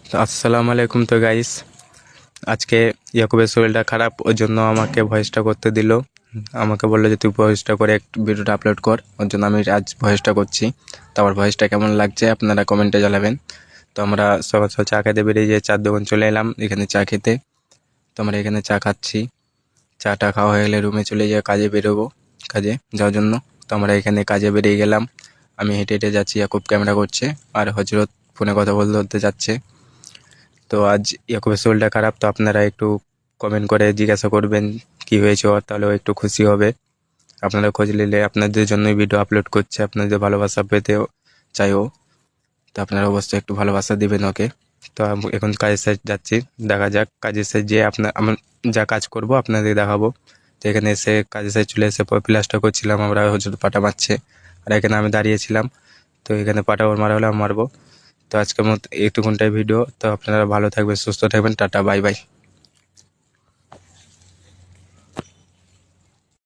তো আসসালামু আলাইকুম। তো গাইস, আজকে ইয়াকুবের শরীরটা খারাপ, ওর জন্য আমাকে ভয়েসটা করতে দিল। আমাকে বললো যে তুই ভয়েসটা করে একটু ভিডিওটা আপলোড কর, ওর জন্য আমি আজ ভয়েসটা করছি। তো আমার ভয়েসটা কেমন লাগছে আপনারা কমেন্টে জানাবেন। তো আমরা সকাল সকাল চা খেতে বেরিয়ে যে চার দোকান চলে এলাম এখানে চা খেতে। তো আমরা এখানে চা খাচ্ছি। চাটা খাওয়া হয়ে গেলে রুমে চলে যেয়ে কাজে বেরোবো, কাজে যাওয়ার জন্য। তো আমরা এখানে কাজে বেরিয়ে গেলাম। আমি হেঁটে হেঁটে যাচ্ছি, ইয়াকুব ক্যামেরা করছে, আর হজরত ফোনে কথা বলতে বলতে যাচ্ছে। তো আজ ইয়াকুবের শরীরটা খারাপ, তো আপনারা একটু কমেন্ট করে জিজ্ঞাসা করবেন কি হয়েছে ওর, তাহলে ও একটু খুশি হবে। আপনারা খোঁজ নিলে আপনাদের জন্যই ভিডিও আপলোড করছে, আপনাদের ভালোবাসা পেতেও চাই ও। তো আপনারা অবশ্যই একটু ভালোবাসা দিবেন ওকে। তো এখন কাজের সাইড যাচ্ছি, দেখা যাক কাজের সাইড যেয়ে আমার যা কাজ করব আপনাদের দেখাবো। তো এখানে এসে কাজের সাইড চলে এসে প্লাস্টার করছিলাম, আমরা হচ্ছে পাটা মারছে, আর এখানে আমি দাঁড়িয়েছিলাম। তো এখানে পাটা ওর মারা হলে আমি মারবো। তো আজকের মতো এইটুকুনটাই ভিডিও। তো আপনারা ভালো থাকবেন, সুস্থ থাকবেন, টাটা, বাই বাই।